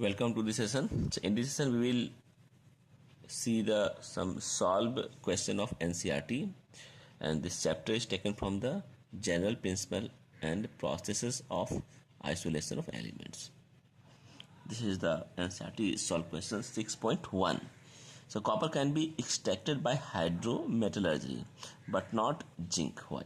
Welcome to the session. So in this session, we will see the some solve question of NCERT, and this chapter is taken from the general principle and processes of isolation of elements. This is the NCERT solve question 6.1. So copper can be extracted by hydrometallurgy, but not zinc. Why?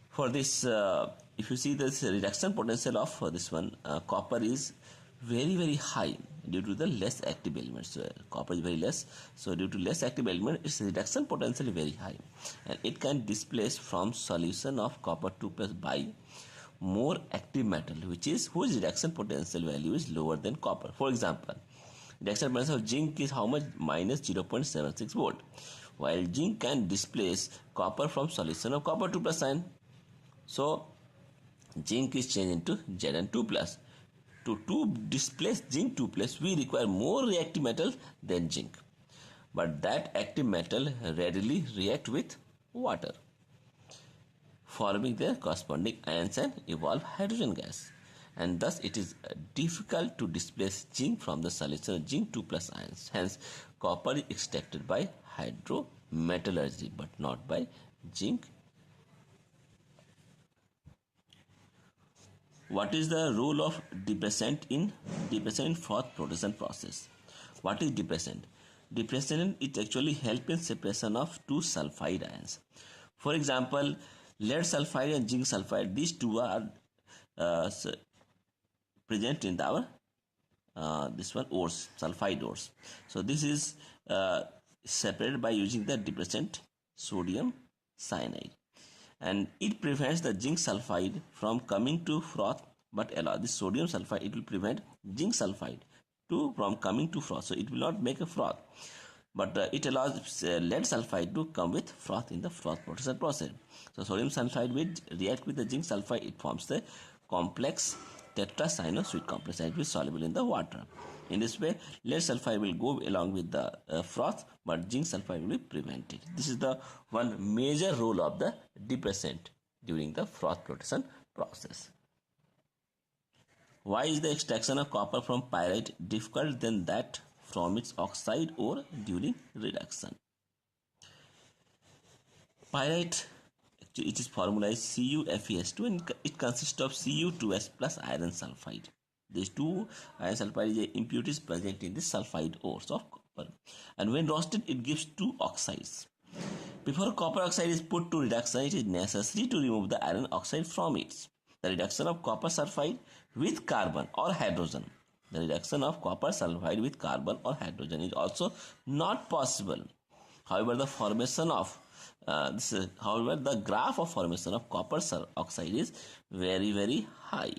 For this, if you see this reduction potential of this one, copper is very high due to the less active elements. Copper is very less, so due to less active element, its reduction potential is very high, and it can displace from solution of copper 2 plus by more active metal, whose reduction potential value is lower than copper. For example, reduction potential of zinc is how much? Minus 0.76 volt, while zinc can displace copper from solution of copper 2 plus ion. So zinc is changed into Zn2 plus. To displace zinc 2 plus, we require more reactive metal than zinc, but that active metal readily react with water, forming their corresponding ions and evolve hydrogen gas, and thus it is difficult to displace zinc from the solution of zinc 2 plus ions. Hence copper is extracted by hydrometallurgy but not by zinc. What is the role of depressant in froth production process? What is depressant? Depressant it actually helps in separation of two sulfide ions. For example, lead sulfide and zinc sulfide, these two are present in our this one ores, sulfide ores. So this is separated by using the depressant sodium cyanide, and it prevents the zinc sulfide from coming to froth, but allow this sodium sulfide, it will prevent zinc sulfide from coming to froth, so it will not make a froth, but it allows lead sulfide to come with froth in the froth production process. So sodium sulfide will react with the zinc sulfide, it forms the complex tetracyano-sweet complex, and it is soluble in the water. In this way, lead sulfide will go along with the froth, but zinc sulfide will be prevented. This is the one major role of the depressant during the froth production process. Why is the extraction of copper from pyrite difficult than that from its oxide ore during reduction? Pyrite, it is formula is CuFeS2, and it consists of Cu2S plus iron sulfide. These two iron sulfide impurities present in the sulfide ores of copper, and when roasted it gives two oxides. Before copper oxide is put to reduction, it is necessary to remove the iron oxide from it. The reduction of copper sulfide with carbon or hydrogen. The reduction of copper sulfide with carbon or hydrogen is also not possible. However, the formation of the graph of formation of copper oxide is very high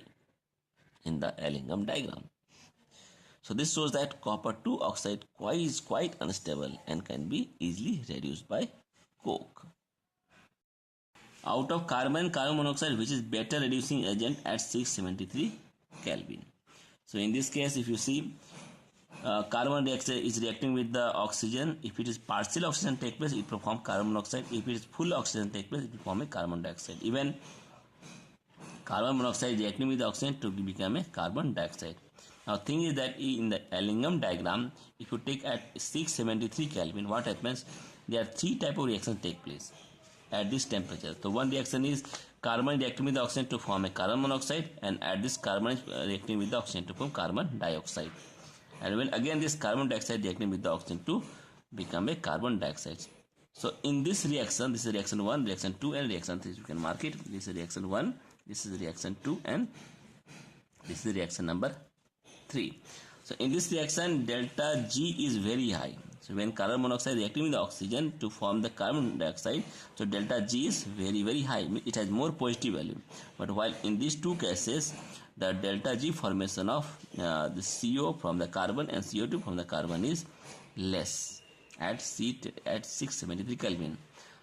in the Ellingham diagram. So this shows that copper 2 oxide is quite unstable and can be easily reduced by coke. Out of carbon monoxide, which is better reducing agent at 673 Kelvin. So in this case, if you see, carbon dioxide is reacting with the oxygen. If it is partial oxygen take place, it will form carbon monoxide. If it is full oxygen take place, it will form a carbon dioxide. Even carbon monoxide reacting with the oxygen to become a carbon dioxide. Now thing is that in the Ellingham diagram, if you take at 673 Kelvin, what happens? There are three type of reactions take place at this temperature. So one reaction is carbon reacting with the oxygen to form a carbon monoxide, and at this carbon is reacting with the oxygen to form carbon dioxide. And when again this carbon dioxide reacting with the oxygen to become a carbon dioxide. So in this reaction, this is reaction 1, reaction 2 and reaction 3. You can mark it. This is reaction 1, this is reaction 2 and this is reaction number 3. So in this reaction, delta G is very high. So when carbon monoxide reacting with the oxygen to form the carbon dioxide, so delta G is very high. It has more positive value. But while in these two cases, the delta G formation of the CO from the carbon and CO2 from the carbon is less at 673 Kelvin.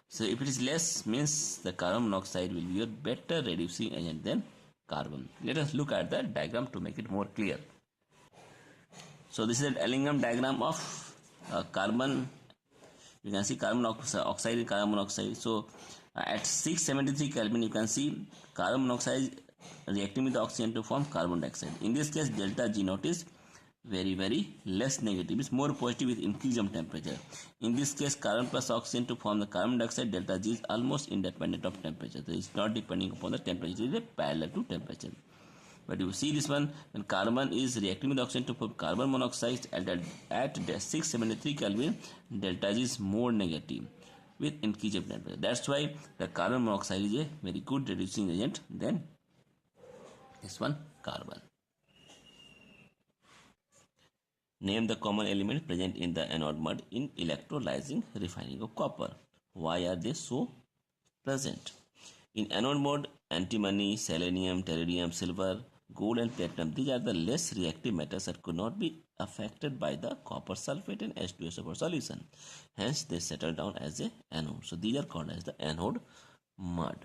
So if it is less, means the carbon monoxide will be a better reducing agent than carbon. Let us look at the diagram to make it more clear. So this is an Ellingham diagram of carbon. You can see carbon oxide and carbon monoxide. So at 673 Kelvin, you can see carbon monoxide reacting with the oxygen to form carbon dioxide. In this case, delta G naught is very less negative. It's more positive with increase of temperature. In this case, carbon plus oxygen to form the carbon dioxide, delta G is almost independent of temperature. So it's not depending upon the temperature. It is parallel to temperature. But you see this one, when carbon is reacting with oxygen to form carbon monoxide at 673 Kelvin, delta G is more negative with increase of temperature. That's why the carbon monoxide is a very good reducing agent than this one, carbon. Name the common element present in the anode mud in electrolyzing refining of copper. Why are they so present? In anode mode, antimony, selenium, tellurium, silver, gold and platinum, these are the less reactive metals that could not be affected by the copper sulfate and H2SO4 solution. Hence, they settle down as a anode. So, these are called as the anode mud.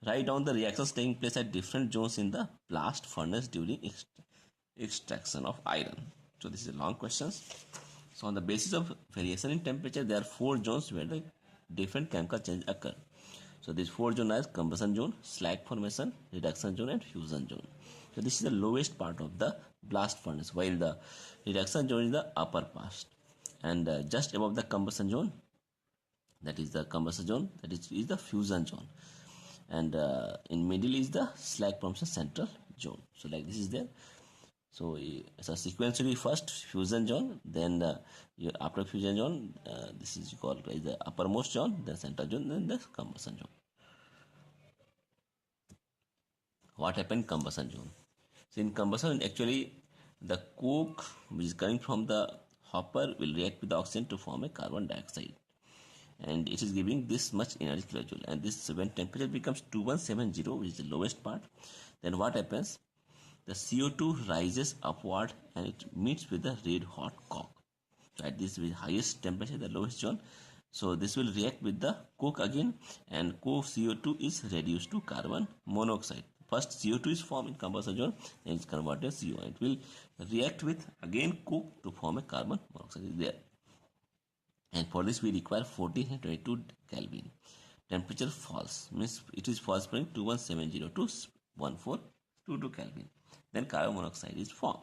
Write down the reactions taking place at different zones in the blast furnace during extraction of iron. So, this is a long question. So, on the basis of variation in temperature, there are 4 zones where the different chemical changes occur. So these 4 zones are combustion zone, slag formation, reduction zone and fusion zone. So this is the lowest part of the blast furnace, while the reduction zone is the upper part. And just above the combustion zone, that is the combustion zone, that is the fusion zone. And in middle is the slag formation central zone. So like this is there. So sequentially first fusion zone, then after fusion zone, this is called the uppermost zone, then central zone, then the combustion zone. What happened in combustion zone? So in combustion, actually the coke which is coming from the hopper will react with the oxygen to form a carbon dioxide, and it is giving this much energy kilojoule. And this, when temperature becomes 2170, which is the lowest part, then what happens? The CO2 rises upward and it meets with the red hot coke. So at this highest temperature, the lowest zone, so this will react with the coke again, and coke CO2 is reduced to carbon monoxide. First CO2 is formed in combustion zone, then it's converted to CO, and it will react with again coke to form a carbon monoxide there. And for this we require 1422 Kelvin. Temperature falls, means it is falls from 2170 to 1422 Kelvin. Then carbon monoxide is formed.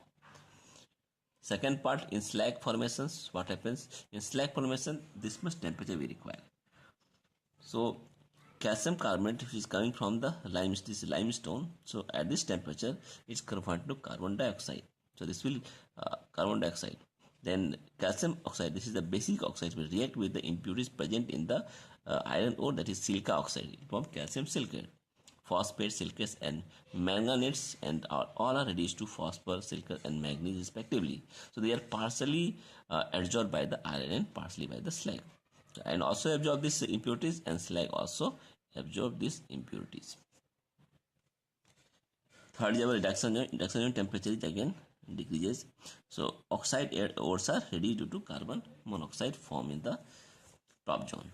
Second part, in slag formations, what happens? In slag formation, this much temperature we require. So calcium carbonate, which is coming from the limestone, so at this temperature it's converted to carbon dioxide. So this will carbon dioxide. Then calcium oxide, this is the basic oxide, will react with the impurities present in the iron ore, that is silica oxide. It forms calcium silicate. Phosphate, silicates and manganetes, and all are reduced to phosphor, silica and manganese respectively. So they are partially absorbed by the iron and partially by the slag, and also absorb these impurities, and slag also absorb these impurities. Third level reduction zone temperature is again decreases. So oxide ores are reduced due to carbon monoxide form in the top zone.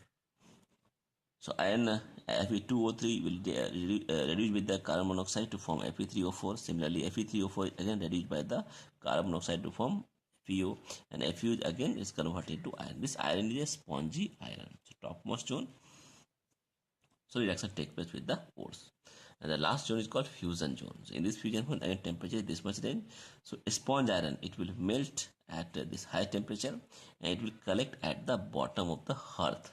So iron Fe2O3 will reduce with the carbon monoxide to form Fe3O4. Similarly, Fe3O4 is again reduced by the carbon monoxide to form FeO, and Fu again is converted to iron. This iron is a spongy iron. So topmost zone. So reaction takes place with the ores. And the last zone is called fusion zone. So in this fusion zone, again temperature is this much range. So sponge iron, it will melt at this high temperature, and it will collect at the bottom of the hearth.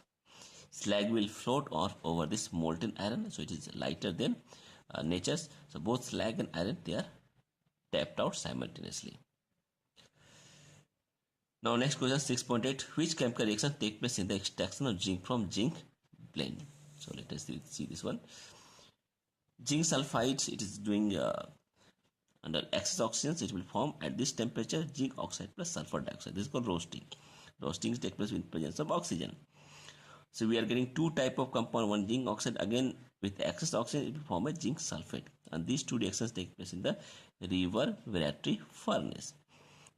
Slag will float off over this molten iron, so it is lighter than nature's. So both slag and iron, they are tapped out simultaneously. Now next question 6.8, which chemical reaction take place in the extraction of zinc from zinc blende? So let us see this one. Zinc sulfide, it is doing under excess oxygen, it will form at this temperature zinc oxide plus sulfur dioxide. This is called roasting. Roasting takes place with presence of oxygen. So we are getting two type of compound, one zinc oxide, again with excess oxygen it will form a zinc sulfate, and these two reactions take place in the reverberatory furnace,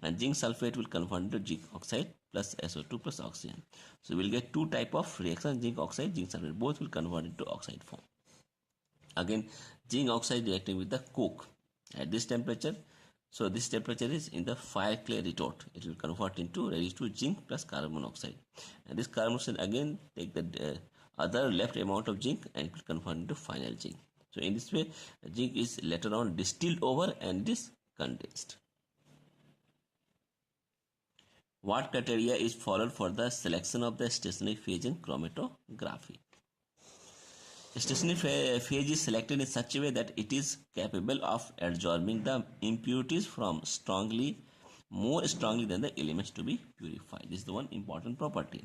and zinc sulfate will convert into zinc oxide plus SO2 plus oxygen. So we will get two type of reactions, zinc oxide, zinc sulfate, both will convert into oxide form. Again zinc oxide reacting with the coke at this temperature. So this temperature is in the fire clay retort. It will convert into reduced to zinc plus carbon monoxide, and this carbon monoxide again take the other left amount of zinc and it will convert into final zinc. So in this way, zinc is later on distilled over and it is condensed. What criteria is followed for the selection of the stationary phase in chromatography? Stationary phase is selected in such a way that it is capable of absorbing the impurities from more strongly than the elements to be purified. This is the one important property.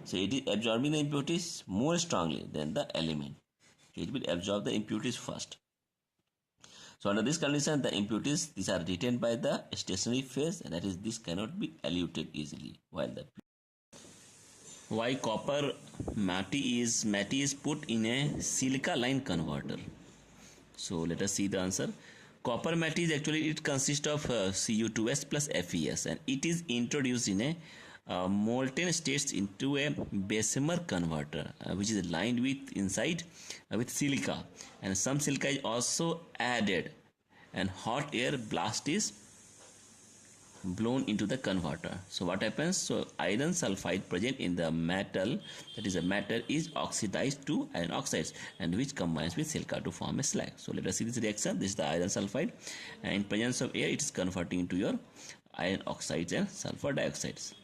So it is absorbing the impurities more strongly than the element. So it will absorb the impurities first. So under this condition, the impurities, these are retained by the stationary phase, and that is, this cannot be eluted easily. While the why copper matte is put in a silica line converter? So let us see the answer. Copper matte is actually, it consists of Cu2s plus Fes, and it is introduced in a molten states into a Bessemer converter, which is lined with inside with silica, and some silica is also added, and hot air blast is blown into the converter. So what happens? So iron sulfide present in the metal, that is a matter, is oxidized to iron oxides, and which combines with silica to form a slag. So let us see this reaction. This is the iron sulfide, and in presence of air it is converting into your iron oxides and sulfur dioxides.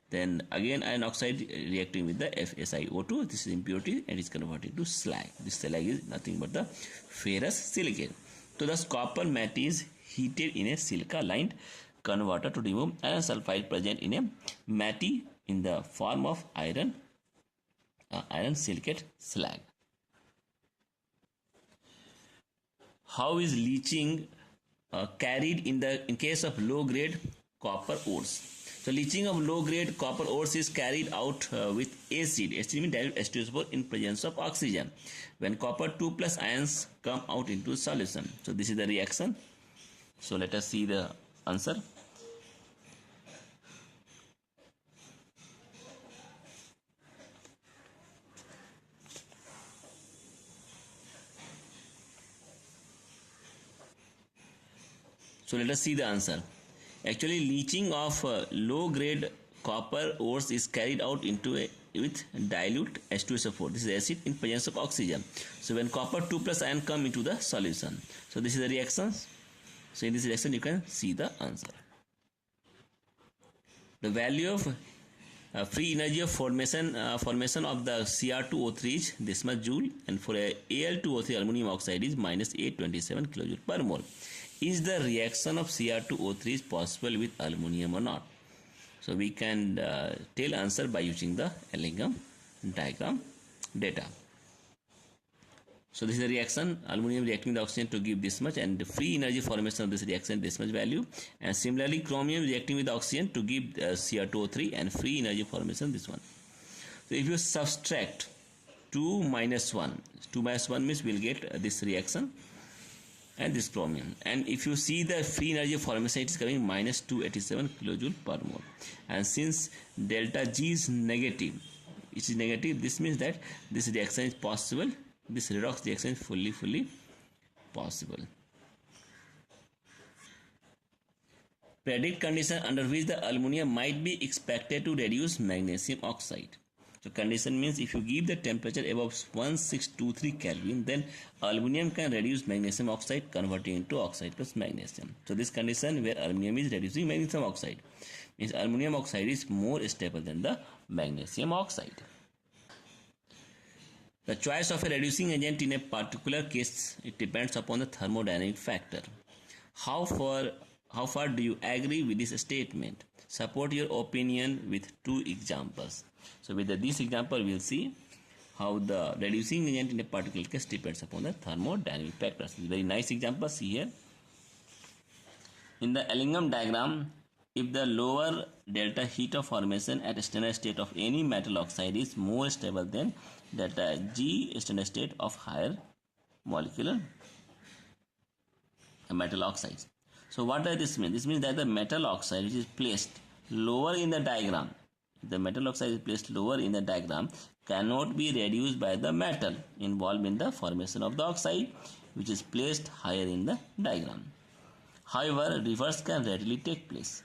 Then again iron oxide reacting with the FeSiO2, this is impurity, and is converted to slag. This slag is nothing but the ferrous silicate. So thus copper matte is heated in a silica lined converter to remove iron sulfide present in a matte in the form of iron silicate slag. How is leaching carried in case of low grade copper ores? So leaching of low grade copper ores is carried out with acid. Acid means dilute H2SO4 in presence of oxygen, when copper 2 plus ions come out into solution. So this is the reaction. So let us see the answer. So let us see the answer. Actually, leaching of low grade copper ores is carried out with dilute H2SO4. This is acid in presence of oxygen. So when copper 2 plus ion come into the solution. So this is the reactions. So in this reaction you can see the answer. The value of free energy of formation of the Cr2O3 is this much joule, and for a Al2O3 aluminum oxide is minus 827 kilojoule per mole. Is the reaction of Cr2O3 is possible with aluminum or not? So we can tell answer by using the Ellingham diagram data. So this is the reaction, aluminum reacting with oxygen to give this much, and the free energy formation of this reaction this much value, and similarly chromium reacting with oxygen to give Cr2O3 and free energy formation this one. So if you subtract 2 minus 1 means we will get this reaction and this chromium, and if you see the free energy formation, it is coming minus 287 kilojoule per mole, and since delta G is negative, this means that this reaction is possible, this redox reaction is fully possible. Predict condition under which the aluminum might be expected to reduce magnesium oxide. So condition means if you give the temperature above 1623 Kelvin, then aluminum can reduce magnesium oxide, converting into oxide plus magnesium. So this condition where aluminum is reducing magnesium oxide means aluminum oxide is more stable than the magnesium oxide. The choice of a reducing agent in a particular case, it depends upon the thermodynamic factor. How far do you agree with this statement? Support your opinion with 2 examples. So with this example, we will see how the reducing agent in a particular case depends upon the thermodynamic factors. Very nice example, see here. In the Ellingham diagram, if the lower delta heat of formation at standard state of any metal oxide is more stable than delta G standard state of higher molecular metal oxides. So what does this mean? This means that the metal oxide which is placed lower in the diagram, the metal oxide is placed lower in the diagram, cannot be reduced by the metal involved in the formation of the oxide which is placed higher in the diagram. However, reverse can readily take place.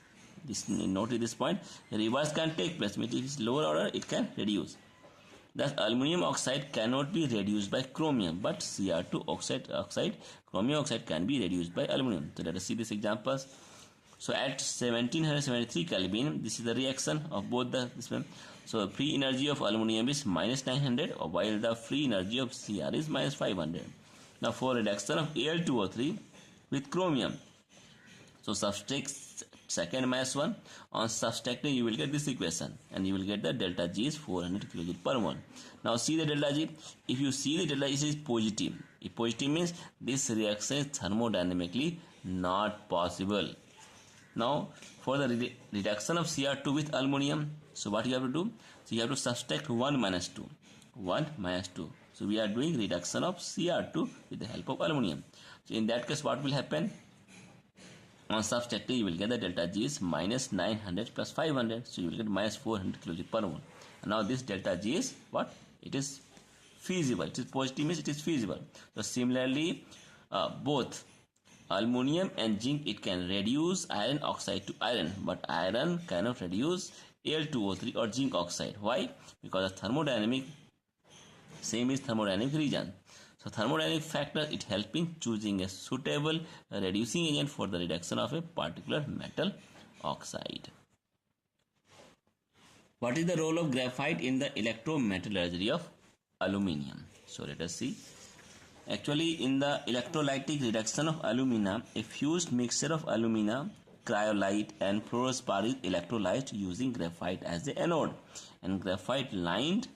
Note this point, reverse can take place, means if it is lower order, it can reduce. Thus, aluminum oxide cannot be reduced by chromium, but Cr2 oxide, chromium oxide can be reduced by aluminum. So let us see these examples. So at 1773 Kelvin, this is the reaction of both this one. So free energy of aluminum is minus 900, while the free energy of Cr is minus 500. Now for reduction of Al2O3 with chromium, so subtract second minus 1. On subtracting, you will get this equation, and you will get the delta G is 400 kJ per mole. Now see the delta G. If you see the delta G is positive. If positive means this reaction is thermodynamically not possible. Now for the reduction of Cr2 with aluminum, so what you have to do? So you have to subtract 1 minus 2. 1 minus 2. So we are doing reduction of Cr2 with the help of aluminum. So in that case, what will happen? On subtracting, you will get the delta G is minus 900 plus 500. So you will get minus 400 kJ per mole. And now this delta G is what? It is feasible. It is positive means it is feasible. So similarly, both aluminum and zinc, it can reduce iron oxide to iron, but iron cannot reduce Al2O3 or zinc oxide. Why? Because the thermodynamic, same is thermodynamic region. So thermodynamic factor, it helping choosing a suitable reducing agent for the reduction of a particular metal oxide. What is the role of graphite in the electrometallurgy of aluminum? So let us see. Actually, in the electrolytic reduction of alumina, a fused mixture of alumina, cryolite and fluorspar is electrolyzed using graphite as the anode and graphite lined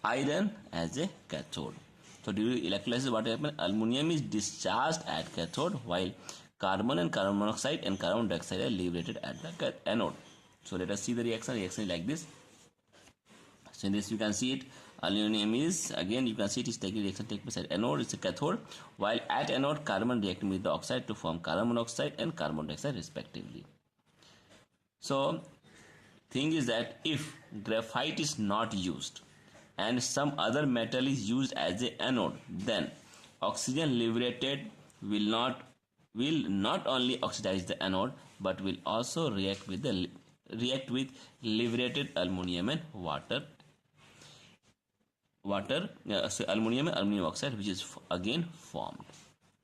iron as a cathode. So during electrolysis, what happens? Aluminum is discharged at cathode, while carbon and carbon monoxide and carbon dioxide are liberated at the anode. So let us see the reaction. Reaction is like this. So in this you can see it. Aluminum is, again you can see it is taking reaction take place at anode, it's a cathode, while at anode carbon reacting with the oxide to form carbon monoxide and carbon dioxide respectively. So thing is that if graphite is not used and some other metal is used as a anode, then oxygen liberated will not only oxidize the anode but will also react with liberated aluminum and aluminum and aluminum oxide, which is again formed.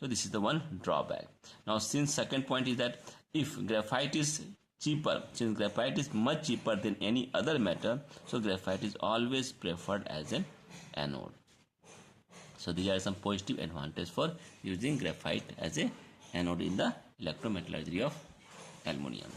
So this is the one drawback. Now since second point is that if graphite is cheaper, since graphite is much cheaper than any other metal, so graphite is always preferred as an anode. So these are some positive advantages for using graphite as a anode in the electrometallurgy of aluminum.